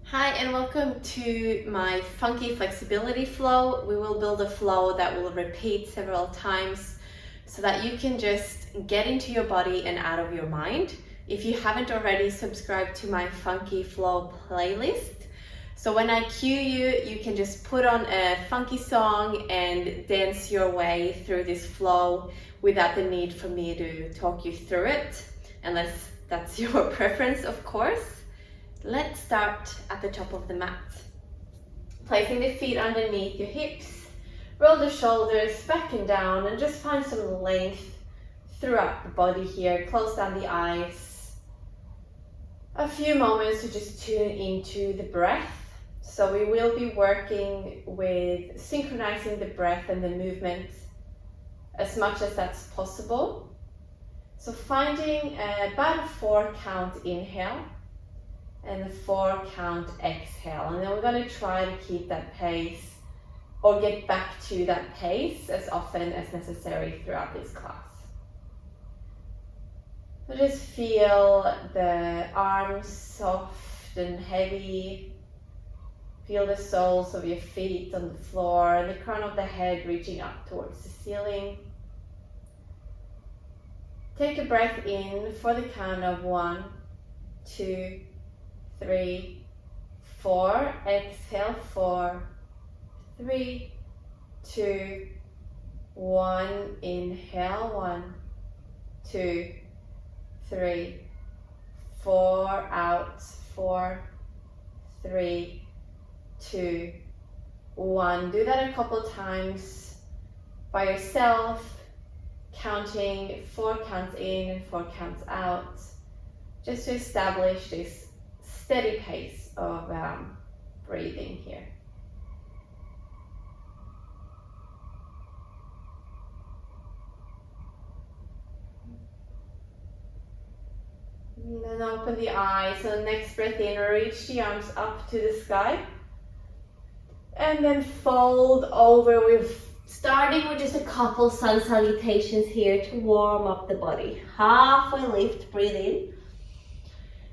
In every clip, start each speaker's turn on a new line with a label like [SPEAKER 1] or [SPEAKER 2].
[SPEAKER 1] Hi and welcome to my funky flexibility flow. We will build a flow that will repeat several times so that you can just get into your body and out of your mind. If you haven't already, subscribe to my funky flow playlist. So when I cue you, you can just put on a funky song and dance your way through this flow without the need for me to talk you through it, unless that's your preference, of course. Let's start at the top of the mat. Placing the feet underneath your hips, roll the shoulders back and down and just find some length throughout the body here. Close down the eyes. A few moments to just tune into the breath. So we will be working with synchronizing the breath and the movement as much as that's possible. So finding about a 4 count inhale and a 4 count exhale, and then we're going to try to keep that pace or get back to that pace as often as necessary throughout this class. So just feel the arms soft and heavy, feel the soles of your feet on the floor and the crown of the head reaching up towards the ceiling. Take a breath in for the count of 1, 2, 3, 4. Exhale, 4, 3, 2, 1. Inhale, 1, 2, 3, 4. Out, 4, 3, 2, 1. Do that a couple times by yourself, counting 4 counts in and 4 counts out, just to establish this steady pace of breathing here. And then open the eyes. So next breath in, reach the arms up to the sky. And then fold over. We're starting with just a couple sun salutations here to warm up the body. Halfway lift, breathe in.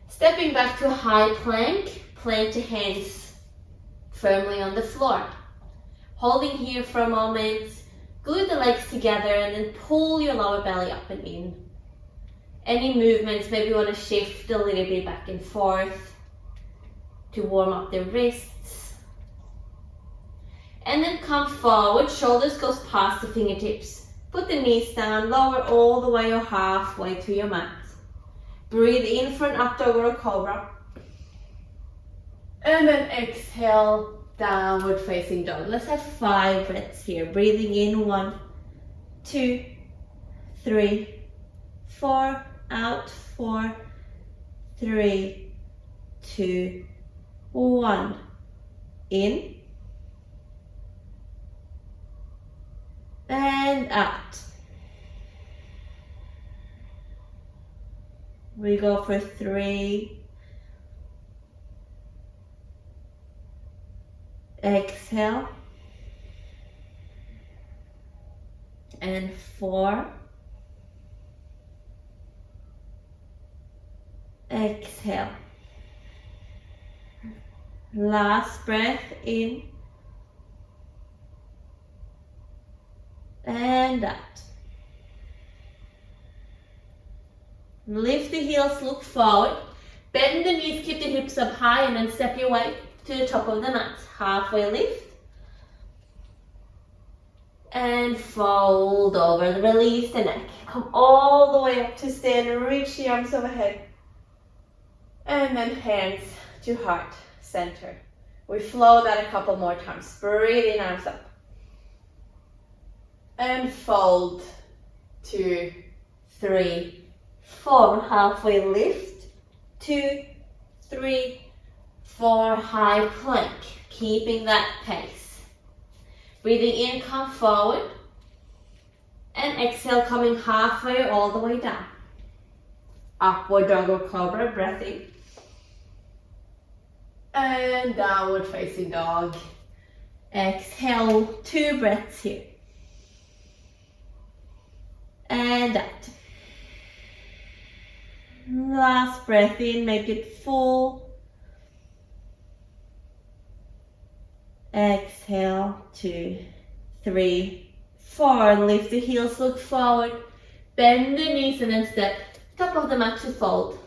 [SPEAKER 1] Stepping back to a high plank, plant the hands firmly on the floor. Holding here for a moment, glue the legs together and then pull your lower belly up and in. Any movements, maybe you want to shift a little bit back and forth to warm up the wrists. And then come forward, shoulders goes past the fingertips. Put the knees down, lower all the way or halfway to your mat. Breathe in for an up dog or a cobra. And then exhale, downward facing dog. Let's have 5 breaths here. Breathing in, 1, 2, 3, 4. Out, 4, 3, 2, 1. In. And out. We go for 3. Exhale. And 4. Exhale. Last breath in. And out. Lift the heels, look forward. Bend the knees, keep the hips up high and then step your way to the top of the mat. Halfway lift. And fold over, release the neck. Come all the way up to stand and reach the arms overhead. And then hands to heart center. We flow that a couple more times. Breathe in, arms up. And fold, 2, 3, 4. Halfway lift, 2, 3, 4. High plank, keeping that pace. Breathing in, come forward. And exhale, coming halfway all the way down. Upward dog or cobra, breath in. And downward facing dog. Exhale, 2 breaths here. And out. Last breath in, make it full. Exhale, 2, 3, 4, and lift the heels, look forward, bend the knees and then step top of the mat to fold.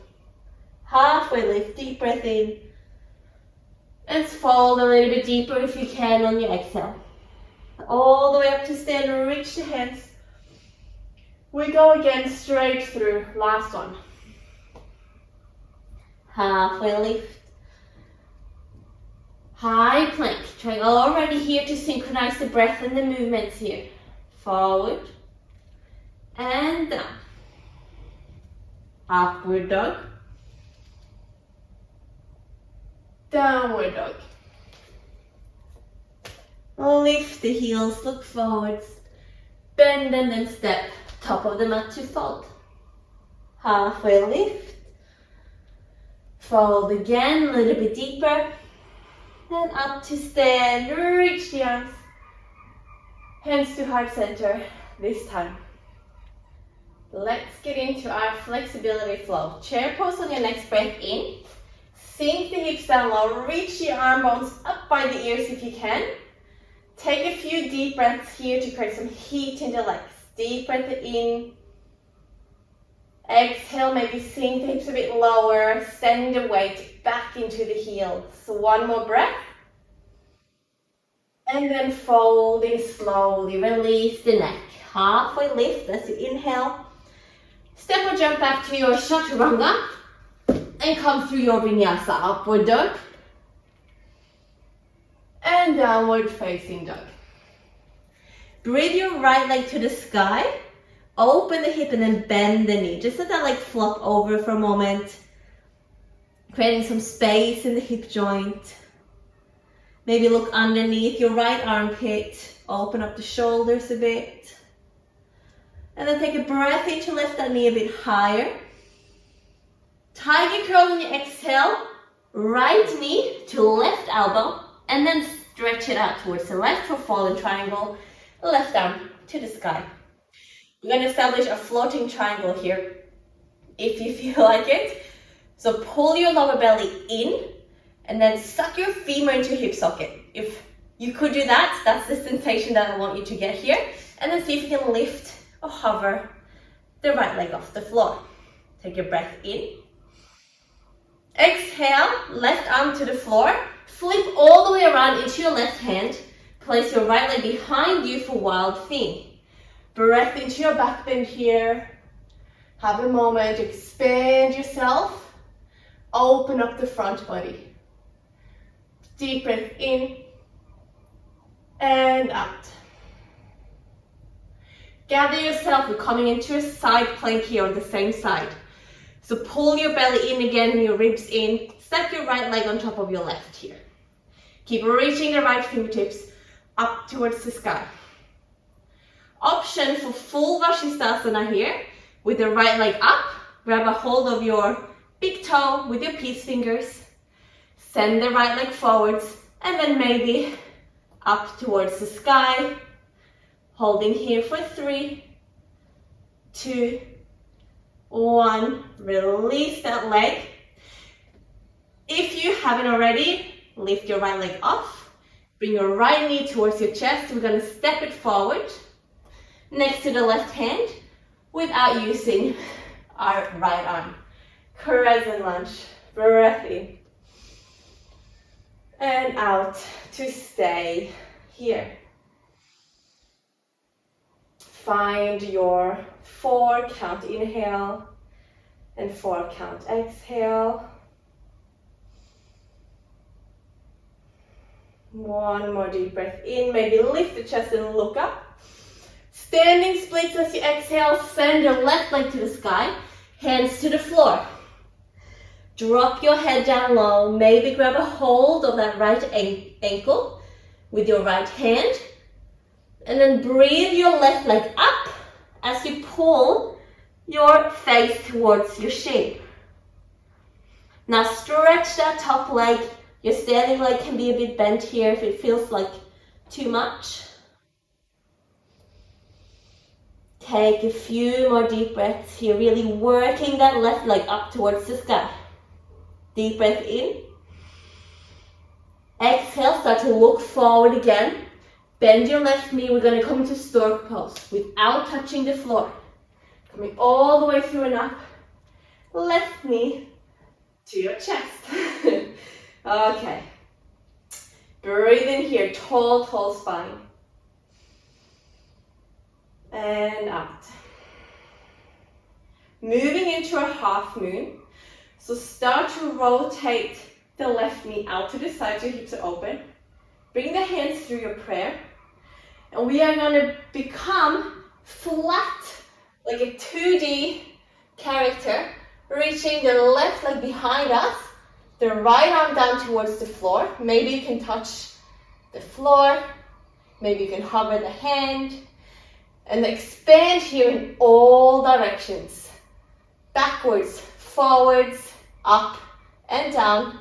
[SPEAKER 1] Halfway lift, deep breath in, and fold a little bit deeper if you can on your exhale. All the way up to stand, reach the hands. We go again straight through, last one. Halfway lift. High plank, triangle already here to synchronize the breath and the movements here. Forward and down. Upward dog. Downward dog. Lift the heels, look forwards. Bend and then step. Top of the mat to fold. Halfway lift. Fold again, a little bit deeper. Then up to stand, reach the arms. Hands to heart center this time. Let's get into our flexibility flow. Chair pose on your next breath in. Sink the hips down low, reach the arm bones up by the ears if you can. Take a few deep breaths here to create some heat in the legs. Deep breath in. Exhale, maybe sink the hips a bit lower. Send the weight back into the heels. So one more breath. And then folding slowly, release the neck. Halfway lift as you inhale. Step or jump back to your chaturanga. And come through your vinyasa, upward dog. And downward facing dog. Breathe your right leg to the sky. Open the hip and then bend the knee. Just let that leg flop over for a moment. Creating some space in the hip joint. Maybe look underneath your right armpit. Open up the shoulders a bit. And then take a breath in to lift that knee a bit higher. Tiger curl on your exhale. Right knee to left elbow. And then stretch it out towards the left for fallen triangle. Left arm to the sky. We're going to establish a floating triangle here, if you feel like it. So pull your lower belly in, and then suck your femur into hip socket. If you could do that, that's the sensation that I want you to get here. And then see if you can lift or hover the right leg off the floor. Take your breath in. Exhale, left arm to the floor. Flip all the way around into your left hand. Place your right leg behind you for wild thing. Breath into your back bend here. Have a moment, expand yourself. Open up the front body. Deep breath in and out. Gather yourself, we're coming into a side plank here on the same side. So pull your belly in again, your ribs in. Step your right leg on top of your left here. Keep reaching the right fingertips up towards the sky. Option for full Vashisthasana here, with the right leg up, grab a hold of your big toe with your peace fingers, send the right leg forwards, and then maybe up towards the sky, holding here for 3, 2, 1, release that leg. If you haven't already, lift your right leg off, bring your right knee towards your chest, we're going to step it forward, next to the left hand without using our right arm. Crescent lunge, breath in and out to stay here. Find your 4 count inhale and 4 count exhale. One more deep breath in, maybe lift the chest and look up. Standing splits as you exhale, send your left leg to the sky, hands to the floor. Drop your head down low, maybe grab a hold of that right ankle with your right hand, and then breathe your left leg up as you pull your face towards your shin. Now stretch that top leg. Your standing leg can be a bit bent here if it feels like too much. Take a few more deep breaths here, really working that left leg up towards the sky. Deep breath in Exhale, start to look forward again. Bend your left knee. We're going to come into stork pose without touching the floor. Coming all the way through and up. Left knee to your chest. Okay. Breathe in here, tall, tall spine. And out. Moving into a half moon. So start to rotate the left knee out to the side so your hips are open. Bring the hands through your prayer. And we are going to become flat, like a 2D character, reaching the left leg behind us, the right arm down towards the floor. Maybe you can touch the floor. Maybe you can hover the hand. And expand here in all directions. Backwards, forwards, up and down.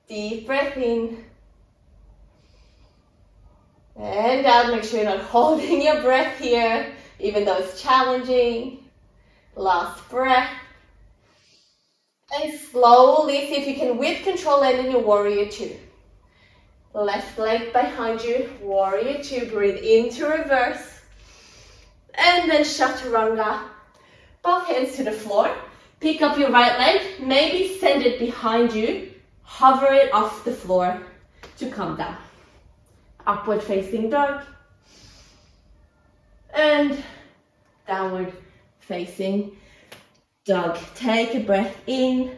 [SPEAKER 1] Deep breath in. And out. Make sure you're not holding your breath here, even though it's challenging. Last breath. And slowly, see if you can, with control, land in your warrior two. Left leg behind you, warrior two. Breathe into reverse. And then chaturanga. Both hands to the floor. Pick up your right leg, maybe send it behind you. Hover it off the floor to come down. Upward facing dog. And downward facing dog. Take a breath in.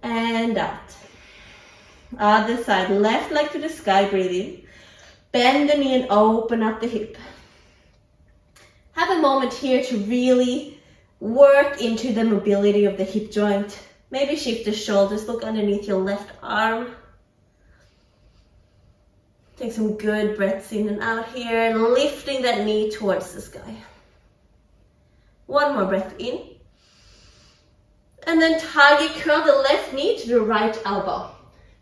[SPEAKER 1] And out. Other side, left leg to the sky, breathe in. Bend the knee and open up the hip. Have a moment here to really work into the mobility of the hip joint. Maybe shift the shoulders, look underneath your left arm. Take some good breaths in and out here, lifting that knee towards the sky. One more breath in. And then target curl the left knee to the right elbow.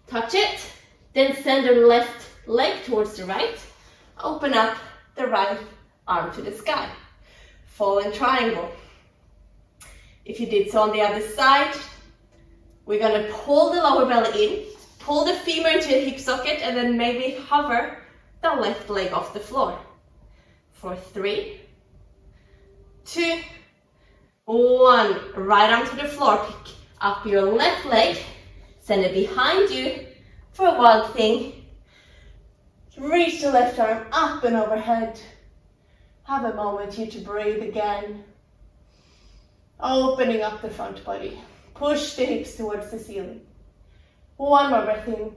[SPEAKER 1] Touch it, then send the left leg towards the right. Open up the right arm to the sky. Fallen triangle. If you did so on the other side, we're going to pull the lower belly in, pull the femur into the hip socket, and then maybe hover the left leg off the floor. For 3, 2, 1. Right arm to the floor. Pick up your left leg, send it behind you for a wild thing. Reach the left arm up and overhead. Have a moment here to breathe again. Opening up the front body. Push the hips towards the ceiling. One more breath in.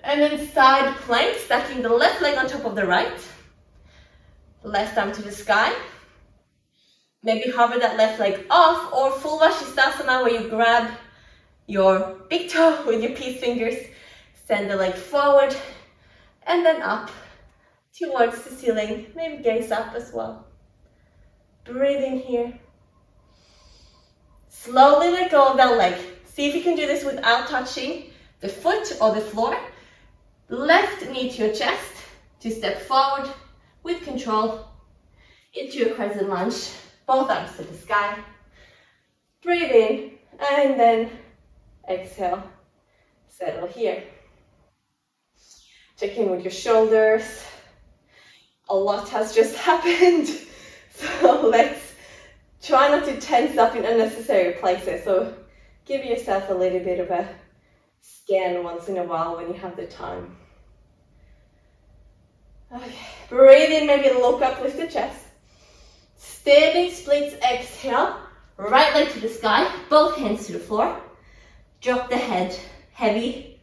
[SPEAKER 1] And then side plank, stacking the left leg on top of the right. Left arm to the sky. Maybe hover that left leg off, or full Vashisthasana where you grab your big toe with your peace fingers. Send the leg forward and then up towards the ceiling. Maybe gaze up as well. Breathe in here. Slowly let go of that leg. See if you can do this without touching the foot or the floor. Left knee to your chest to step forward with control into a crescent lunge. Both arms to the sky. Breathe in and then exhale. Settle here. Check in with your shoulders. A lot has just happened. So let's try not to tense up in unnecessary places. So give yourself a little bit of a scan once in a while when you have the time. Okay. Breathe in, maybe look up, lift the chest. Standing splits, exhale. Right leg to the sky, both hands to the floor. Drop the head, heavy,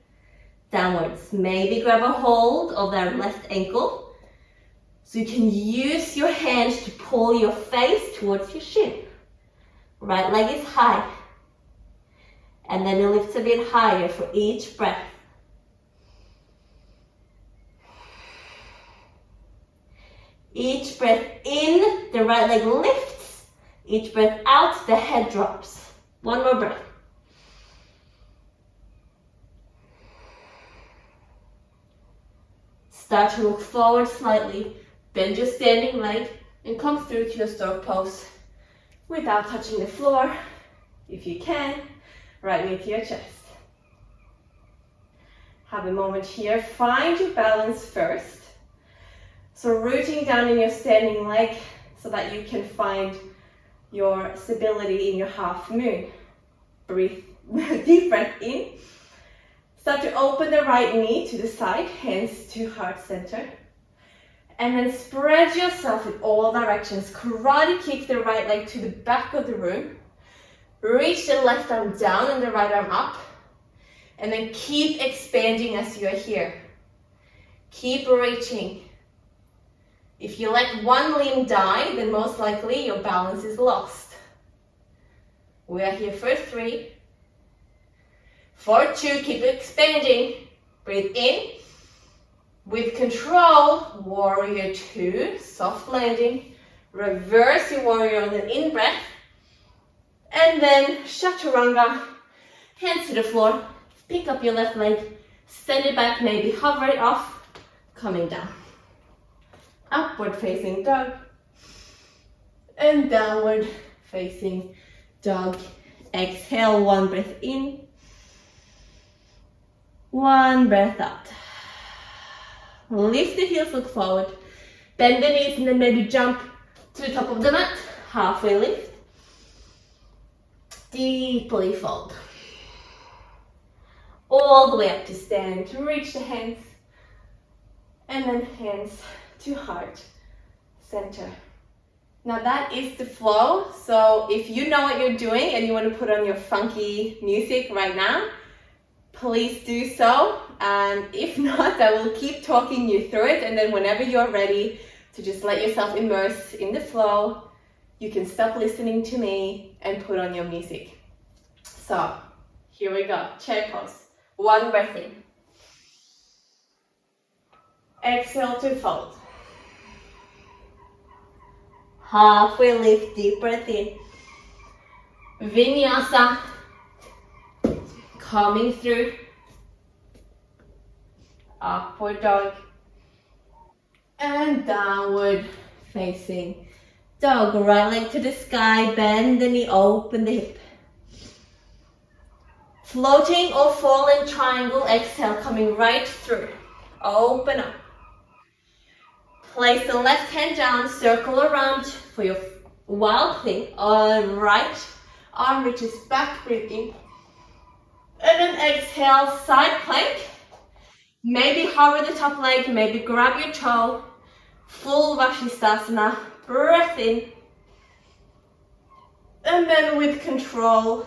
[SPEAKER 1] downwards. Maybe grab a hold of that left ankle. So you can use your hands to pull your face towards your shin. Right leg is high. And then it lifts a bit higher for each breath. Each breath in, the right leg lifts. Each breath out, the head drops. One more breath. Start to look forward slightly. Bend your standing leg and come through to your stork pose without touching the floor. If you can, right knee to your chest. Have a moment here, find your balance first. So rooting down in your standing leg so that you can find your stability in your half moon. Breathe, deep breath in. Start to open the right knee to the side, hands to heart center. And then spread yourself in all directions. Karate kick the right leg to the back of the room. Reach the left arm down and the right arm up. And then keep expanding as you are here. Keep reaching. If you let one limb die, then most likely your balance is lost. We are here for 3. For 2, keep expanding. Breathe in. With control, warrior 2, soft landing. Reverse your warrior on an in breath. And then chaturanga, hands to the floor. Pick up your left leg, send it back, maybe hover it off, coming down. Upward facing dog. And downward facing dog. Exhale, 1 breath in. 1 breath out. Lift the heels, look forward. Bend the knees and then maybe jump to the top of the mat. Halfway lift. Deeply fold. All the way up to stand. Reach the hands. And then hands to heart center. Now that is the flow. So if you know what you're doing and you want to put on your funky music right now, please do so. And if not, I will keep talking you through it. And then whenever you're ready to just let yourself immerse in the flow, you can stop listening to me and put on your music. So here we go. Chair pose. 1 breath in. Exhale to fold. Halfway lift, deep breath in. Vinyasa. Coming through. Upward dog. And downward facing dog. Right leg to the sky, bend the knee, open the hip. Floating or falling triangle, exhale, coming right through. Open up. Place the left hand down, circle around for your wild thing. Right arm reaches back, breathe in. And then exhale, side plank. Maybe hover the top leg, maybe grab your toe. Full Vashisthasana, breath in. And then with control,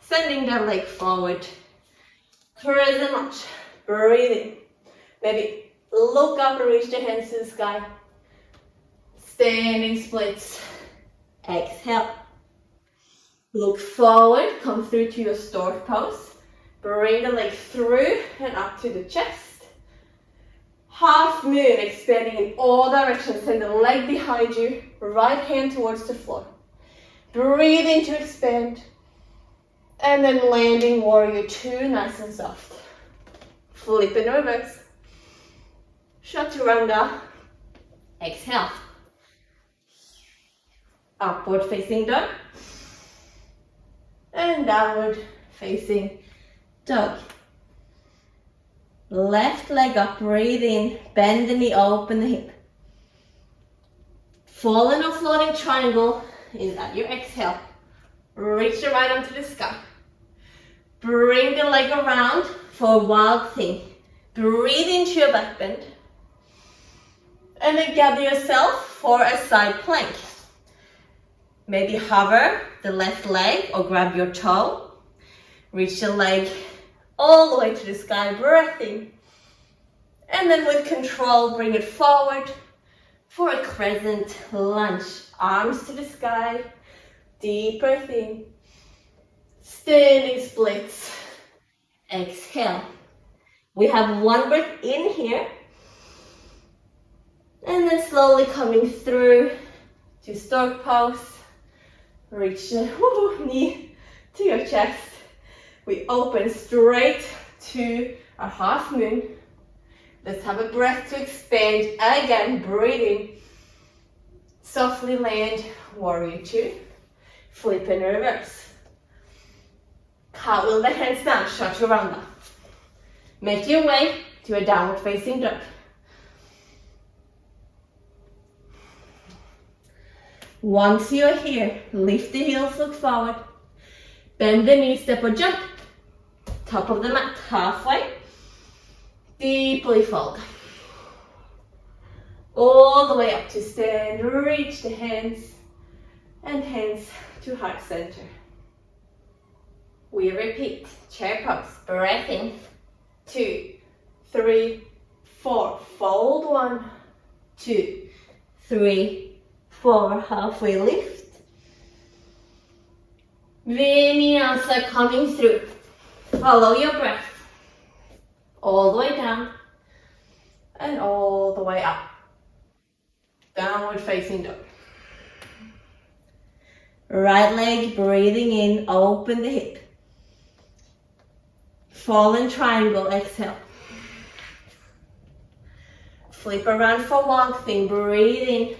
[SPEAKER 1] sending that leg forward. Crescent lunge, breathe in. Maybe look up and reach the hands to the sky. Standing splits. Exhale. Look forward, come through to your stork pose. Bring the leg through and up to the chest. Half moon, expanding in all directions. Send the leg behind you, right hand towards the floor. Breathe in to expand. And then landing warrior 2, nice and soft. Flip in reverse. Chaturanga. Exhale. Upward facing dog. And downward facing dog. Left leg up, breathe in, bend the knee, open the hip. Fallen or floating triangle is at your exhale. Reach the right arm to the sky. Bring the leg around for a wild thing. Breathe into your back bend. And then gather yourself for a side plank. Maybe hover the left leg or grab your toe. Reach the leg all the way to the sky, breath in. And then with control, bring it forward for a crescent lunge. Arms to the sky, deep breath in. Standing splits. Exhale. We have 1 breath in here. And then slowly coming through to stork pose. Reach the knee to your chest. We open straight to our half moon. Let's have a breath to expand. Again, breathing. Softly land, warrior 2. Flip and reverse. Cartwheel the hands down, chaturanga. Make your way to a downward facing dog. Once you're here, lift the heels, look forward. Bend the knees, step or jump. Top of the mat, halfway. Deeply fold. All the way up to stand, reach the hands and hands to heart center. We repeat, chair pose, breath in, 2, 3, 4, fold 1, 2, 3, 4, halfway lift. Vinyasa coming through. Follow your breath. All the way down and all the way up. Downward facing dog. Right leg breathing in, open the hip. Fallen triangle, exhale. Flip around for walking, breathe in.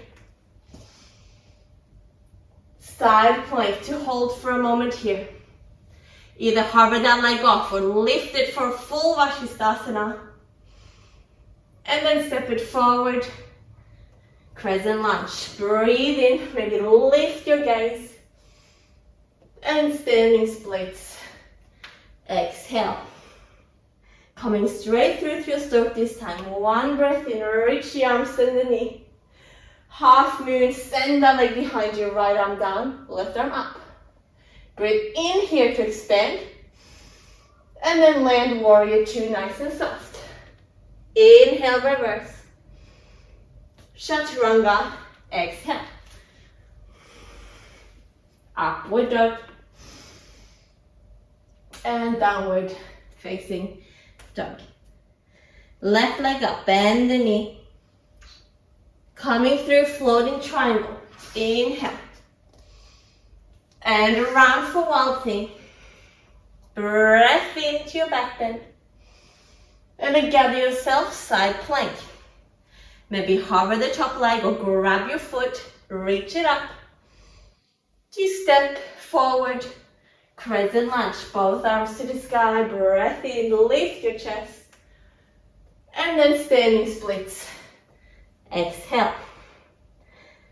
[SPEAKER 1] Side plank to hold for a moment here. Either hover that leg off or lift it for full Vashisthasana. And then step it forward. Crescent lunge. Breathe in, maybe lift your gaze. And standing splits. Exhale. Coming straight through to your stroke this time. One breath in, reach the arms and the knee. Half moon, send that leg behind you, right arm down, left arm up. Breathe in here to expand. And then land warrior 2, nice and soft. Inhale, reverse. Chaturanga, exhale. Upward dog. And downward facing dog. Left leg up, bend the knee. Coming through floating triangle. Inhale. And around for wild thing. Breath into your back bend. And then gather yourself, side plank. Maybe hover the top leg or grab your foot, reach it up. To step forward. Crescent lunge, both arms to the sky, breath in, lift your chest. And then standing splits. Exhale.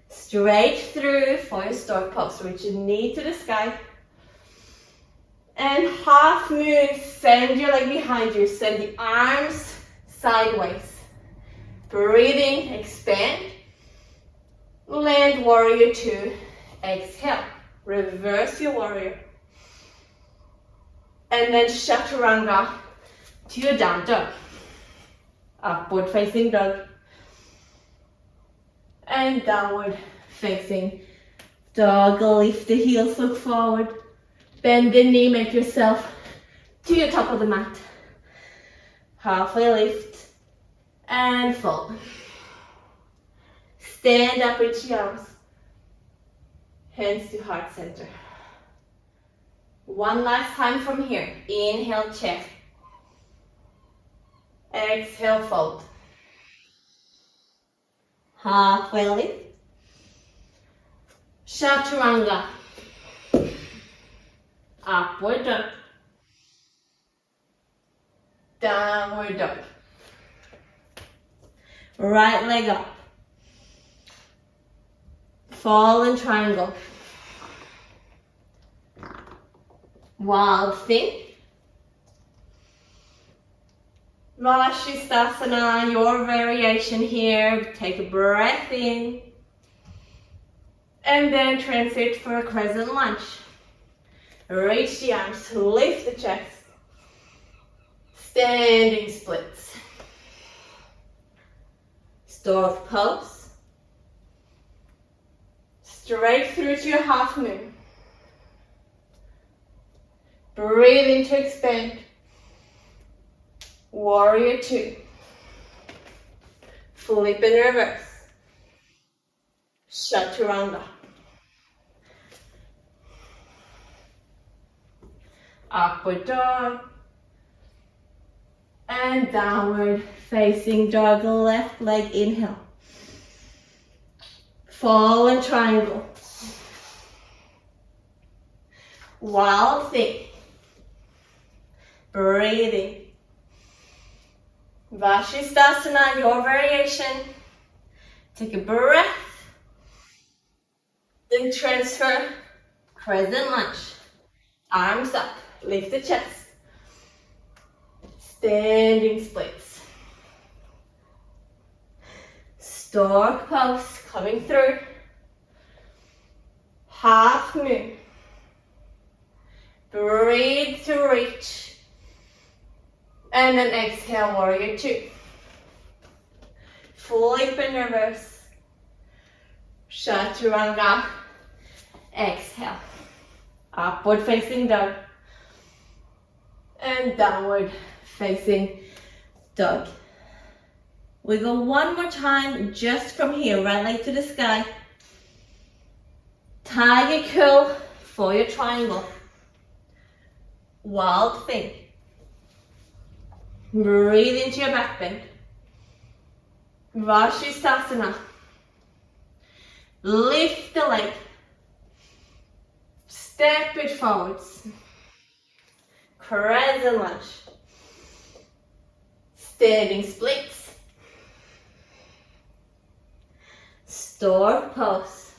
[SPEAKER 1] Straight through for your stork pose, reach your knee to the sky. And half moon, send your leg behind you, send the arms sideways. Breathing, expand. Land warrior 2, exhale. Reverse your warrior. And then chaturanga to your down dog. Upward facing dog. And downward facing dog. Lift the heels, look forward. Bend the knee, make yourself to your top of the mat. Halfway lift and fold. Stand up, reach the arms. Hands to heart center. One last time from here. Inhale, chair. Exhale, fold. Halfway lift. Chaturanga. Upward dog. Downward dog. Right leg up. Fallen triangle. Wild thing. Vashisthasana, your variation here. Take a breath in. And then transit for a crescent lunge. Reach the arms, lift the chest. Standing splits. Stork pose. Straight through to your half moon. Breathe in to expand. Warrior 2. Flip in reverse. Chaturanga. Upward dog. And downward facing dog. Left leg inhale. Fallen triangle. Wild thing. Breathing. Vashisthasana, your variation. Take a breath. Then transfer. Crescent lunge. Arms up. Lift the chest. Standing splits. Stork pose coming through. Half moon. Breathe to reach. And then exhale, warrior two. Flip and reverse. Chaturanga. Exhale. Upward facing dog. And downward facing dog. We go one more time, just from here, right leg to the sky. Tiger curl for your triangle. Wild thing. Breathe into your back bend. Vashisthasana. Lift the leg. Step it forwards. Crescent lunge. Standing splits. Stork pose.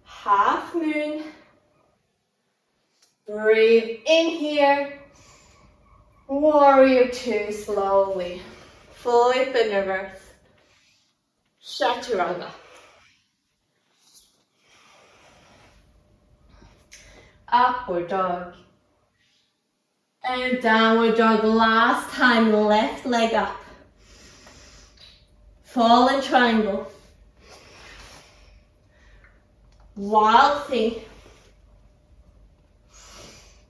[SPEAKER 1] Half moon. Breathe in here. Warrior two slowly. Flip and reverse. Chaturanga. Upward dog. And downward dog. Last time, left leg up. Fallen triangle. Wild thing.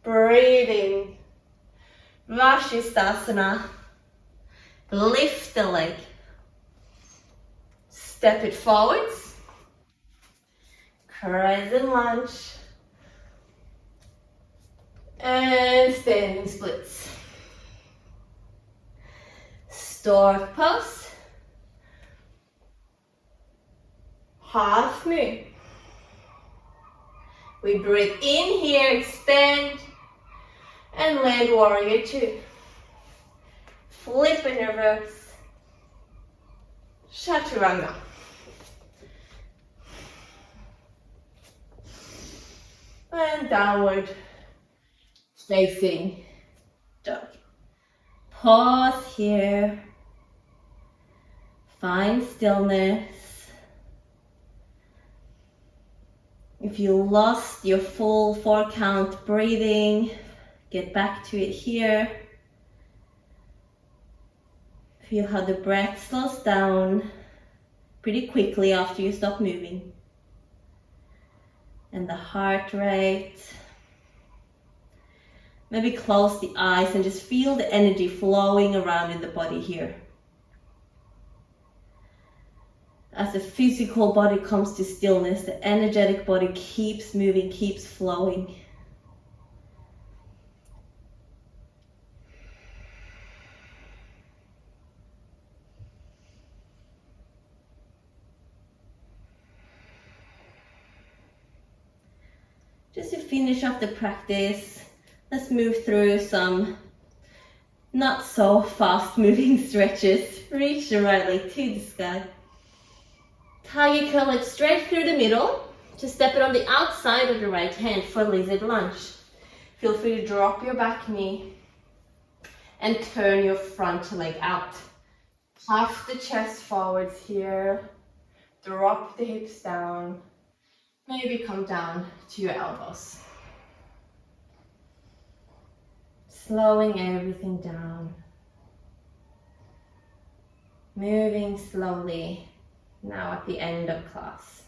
[SPEAKER 1] Breathing. Vashisthasana. Lift the leg. Step it forwards. Crescent lunge. And standing splits. Stork pose. Half moon. We breathe in here, expand, and land warrior two. Flip and reverse. Chaturanga. And downward facing dog. Pause here. Find stillness. If you lost your full 4 count breathing, get back to it here. Feel how the breath slows down pretty quickly after you stop moving. And the heart rate. Maybe close the eyes and just feel the energy flowing around in the body here. As the physical body comes to stillness, the energetic body keeps moving, keeps flowing. Just to finish off the practice, let's move through some not so fast moving stretches. Reach the right leg to the sky. Tiger curl it straight through the middle. Just step it on the outside of the right hand for lizard lunge. Feel free to drop your back knee and turn your front leg out. Puff the chest forwards here. Drop the hips down. Maybe come down to your elbows. Slowing everything down. Moving slowly. Now at the end of class.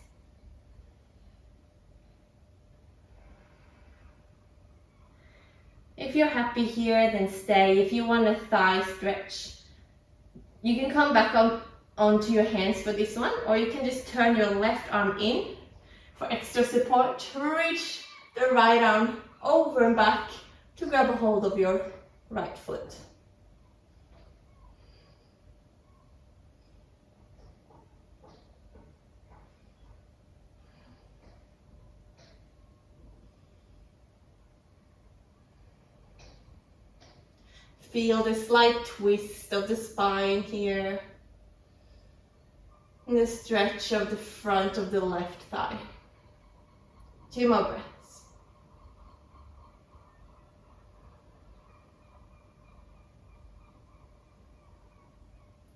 [SPEAKER 1] If you're happy here, then stay. If you want a thigh stretch, you can come back onto your hands for this one, or you can just turn your left arm in for extra support. Reach the right arm over and back to grab a hold of your right foot. feel the slight twist of the spine here. And the stretch of the front of the left thigh. 2 more breaths.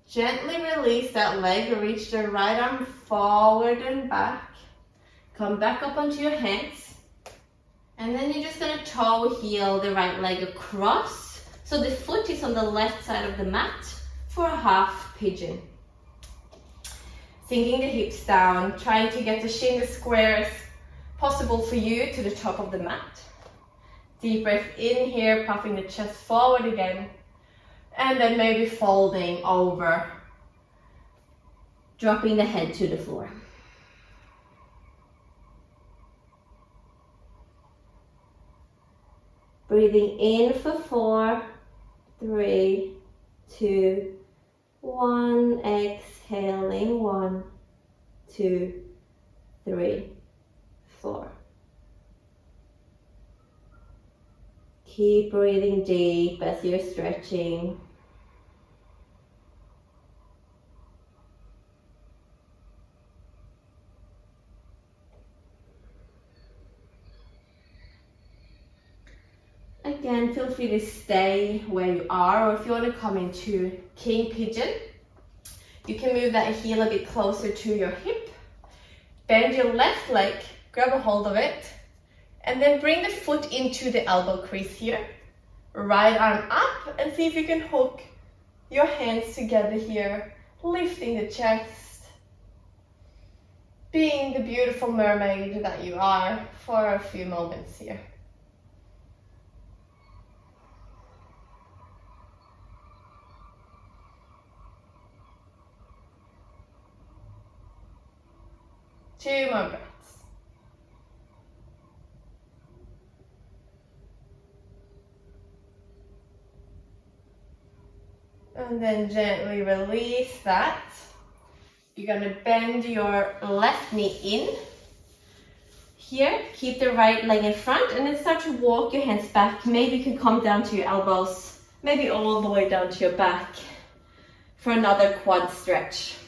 [SPEAKER 1] Gently release that leg, reach the right arm forward and back. Come back up onto your hands. And then you're just going to toe heel the right leg across. So the foot is on the left side of the mat for a half pigeon. Sinking the hips down, trying to get the shin as square as possible for you to the top of the mat. Deep breath in here, puffing the chest forward again. And then maybe folding over, dropping the head to the floor. Breathing in for 4, 3, 2, 1. Exhaling 1, 2, 3, 4. Keep breathing deep as you're stretching. Again, feel free to stay where you are, or if you want to come into King Pigeon, you can move that heel a bit closer to your hip. Bend your left leg, grab a hold of it, and then bring the foot into the elbow crease here. Right arm up, and see if you can hook your hands together here, lifting the chest. Being the beautiful mermaid that you are for a few moments here. Two more breaths. And then gently release that. You're going to bend your left knee in. Here, keep the right leg in front and then start to walk your hands back. Maybe you can come down to your elbows, maybe all the way down to your back for another quad stretch.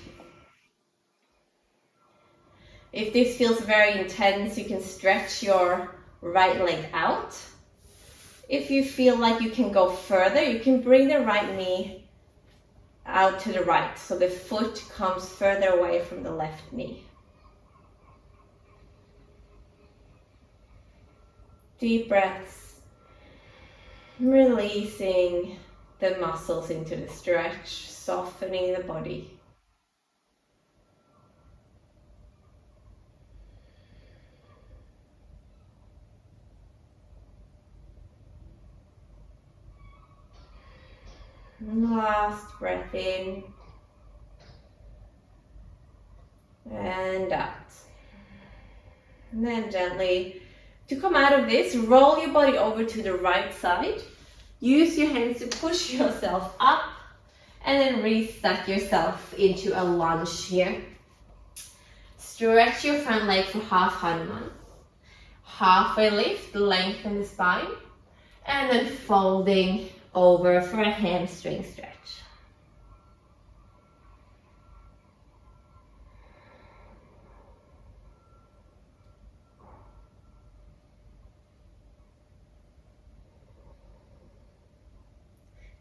[SPEAKER 1] If this feels very intense, you can stretch your right leg out. If you feel like you can go further, you can bring the right knee out to the right, so the foot comes further away from the left knee. Deep breaths, releasing the muscles into the stretch, softening the body. Last breath in and out. And then gently, to come out of this, roll your body over to the right side. Use your hands to push yourself up and then restack yourself into a lunge here. Stretch your front leg for half Hanuman. Halfway lift, lengthen the spine, and then folding over for a hamstring stretch.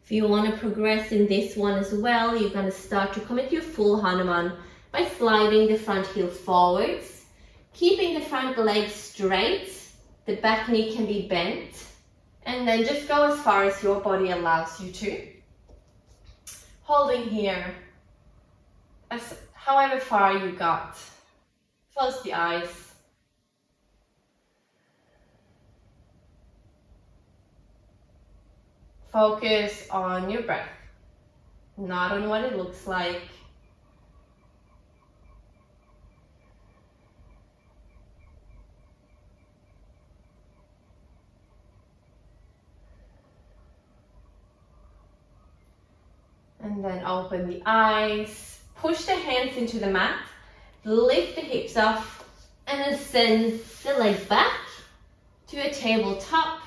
[SPEAKER 1] If you want to progress in this one as well, you're going to start to come into your full Hanuman by sliding the front heel forwards, keeping the front leg straight, the back knee can be bent, and then just go as far as your body allows you to. Holding here, however far you got. Close the eyes. Focus on your breath, not on what it looks like. And then open the eyes, push the hands into the mat, lift the hips up, and then send the legs back to a tabletop.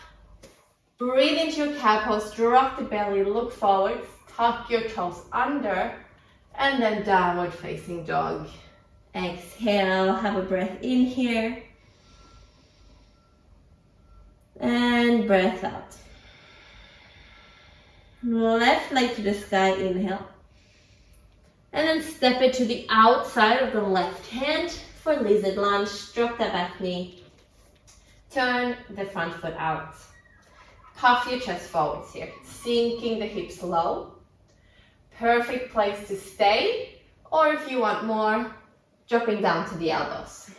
[SPEAKER 1] Breathe into your cow pose, drop the belly, look forward, tuck your toes under, and then downward facing dog. Exhale, have a breath in here. And breath out. Left leg to the sky, inhale. And then step it to the outside of the left hand for lizard lunge. Drop that back knee. Turn the front foot out. Puff your chest forwards here, sinking the hips low. Perfect place to stay, or if you want more, dropping down to the elbows.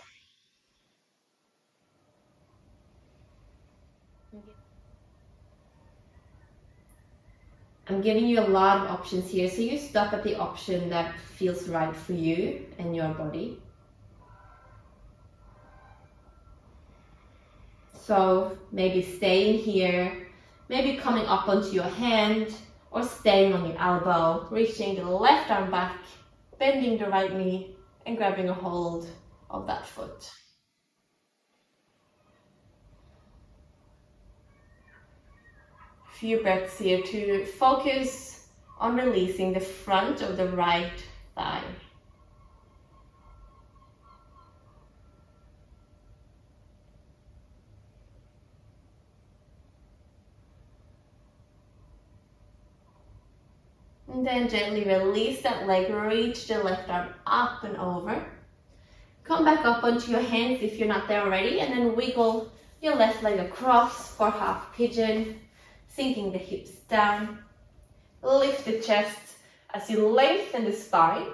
[SPEAKER 1] I'm giving you a lot of options here, so you stop at the option that feels right for you and your body. So maybe staying here, maybe coming up onto your hand, or staying on your elbow, reaching the left arm back, bending the right knee, and grabbing a hold of that foot. Few breaths here to focus on releasing the front of the right thigh. And then gently release that leg, reach the left arm up and over. Come back up onto your hands if you're not there already, and then wiggle your left leg across for half pigeon, sinking the hips down. Lift the chest as you lengthen the spine,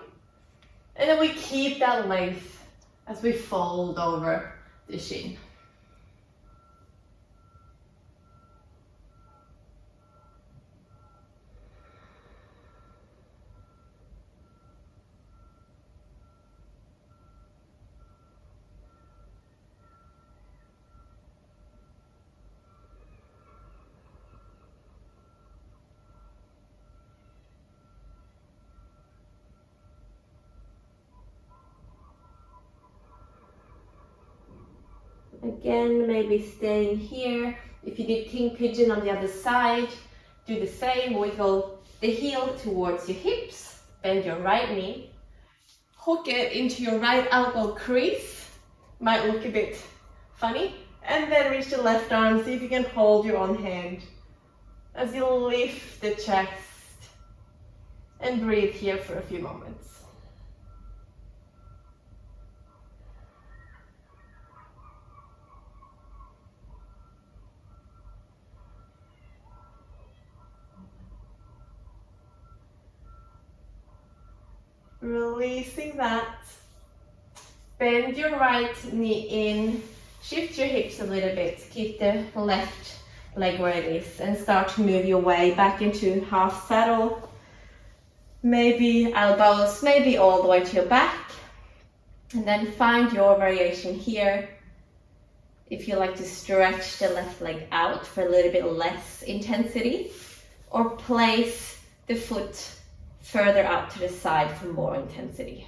[SPEAKER 1] and then we keep that length as we fold over the shin. Again, maybe staying here. If you did king pigeon on the other side, do the same. Wiggle the heel towards your hips, bend your right knee, hook it into your right elbow crease. Might look a bit funny. And then reach the left arm, see if you can hold your own hand as you lift the chest. And breathe here for a few moments. Releasing that. Bend your right knee in, shift your hips a little bit, keep the left leg where it is, and start to move your way back into half saddle. Maybe elbows, maybe all the way to your back. And then find your variation here. If you like to stretch the left leg out for a little bit less intensity, or place the foot further out to the side for more intensity.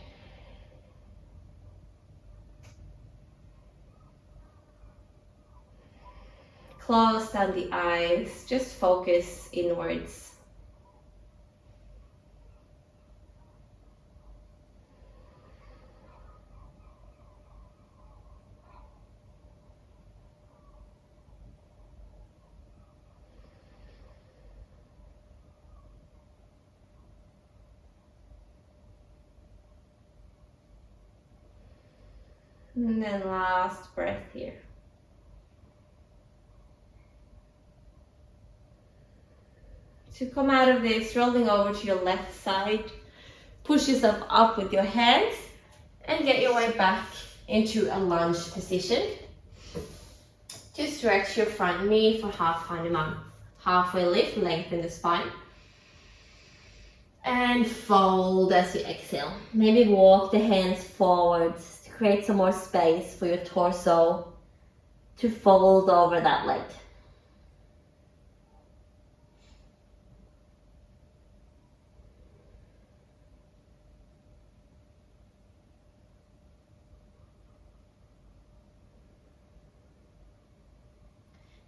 [SPEAKER 1] Close down the eyes, just focus inwards. And then last breath here. To come out of this, rolling over to your left side, push yourself up with your hands and get your way back into a lunge position. Just stretch your front knee for half Hanuman. Halfway lift, lengthen the spine. And fold as you exhale. Maybe walk the hands forwards to create some more space for your torso to fold over that leg.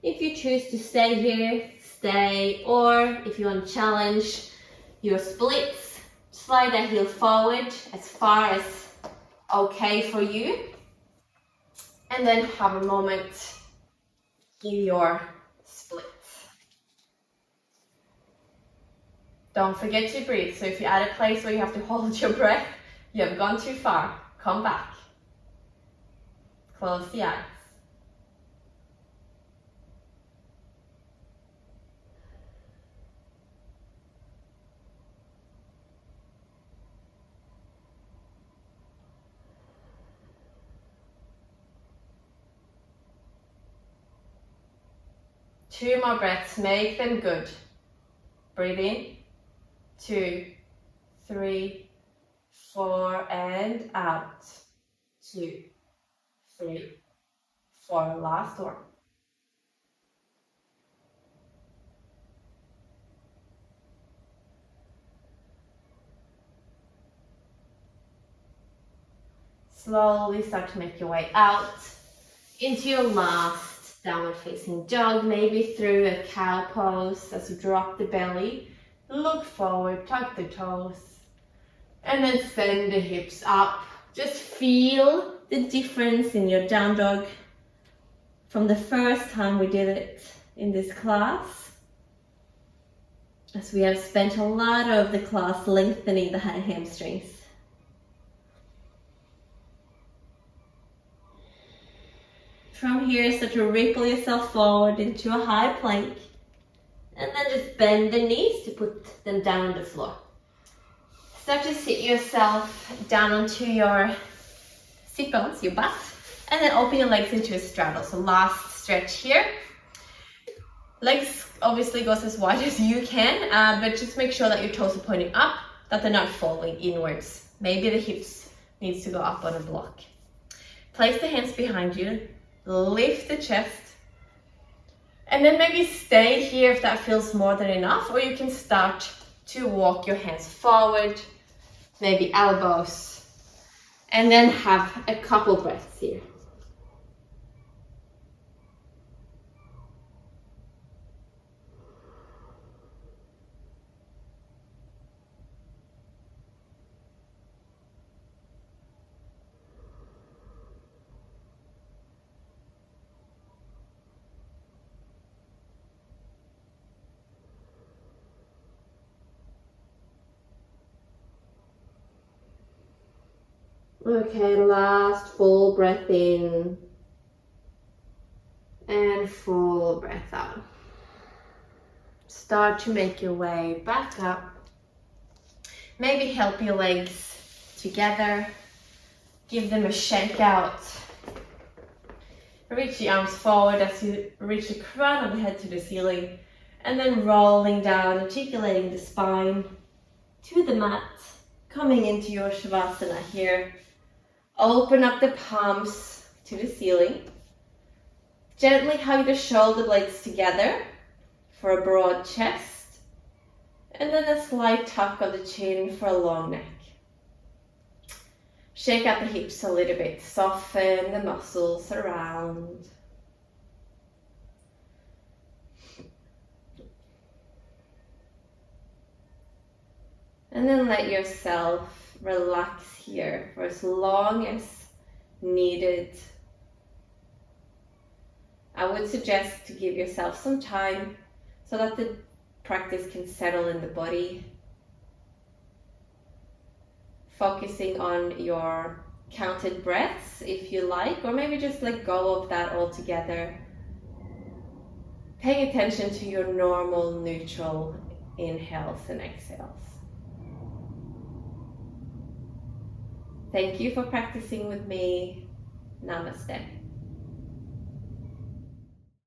[SPEAKER 1] If you choose to stay here, stay, or if you want to challenge your splits, slide that heel forward as far as okay for you, and then have a moment in your splits. Don't forget to breathe. So if you're at a place where you have to hold your breath, you have gone too far. Come back. Close the eyes. Two more breaths, make them good. Breathe in, 2, 3, 4, and out. 2, 3, 4, last one. Slowly start to make your way out into your last downward facing dog, maybe through a cow pose as you drop the belly. Look forward, tuck the toes, and then send the hips up. Just feel the difference in your down dog from the first time we did it in this class, as we have spent a lot of the class lengthening the hamstrings. From here, start to ripple yourself forward into a high plank, and then just bend the knees to put them down on the floor. Start to sit yourself down onto your sit bones, your butt, and then open your legs into a straddle. So last stretch here. Legs obviously goes as wide as you can, but just make sure that your toes are pointing up, that they're not falling inwards. Maybe the hips needs to go up on a block. Place the hands behind you. Lift the chest, and then maybe stay here if that feels more than enough, or you can start to walk your hands forward, maybe elbows, and then have a couple breaths here. Okay, last full breath in and full breath out. Start to make your way back up. Maybe help your legs together. Give them a shake out. Reach the arms forward as you reach the crown of the head to the ceiling, and then rolling down, articulating the spine to the mat, coming into your Shavasana here. Open up the palms to the ceiling. Gently hug the shoulder blades together for a broad chest, and then a slight tuck of the chin for a long neck. Shake out the hips a little bit, soften the muscles around. And then let yourself relax here for as long as needed. I would suggest to give yourself some time so that the practice can settle in the body. Focusing on your counted breaths if you like, or maybe just let go of that altogether. Paying attention to your normal, neutral inhales and exhales. Thank you for practicing with me. Namaste.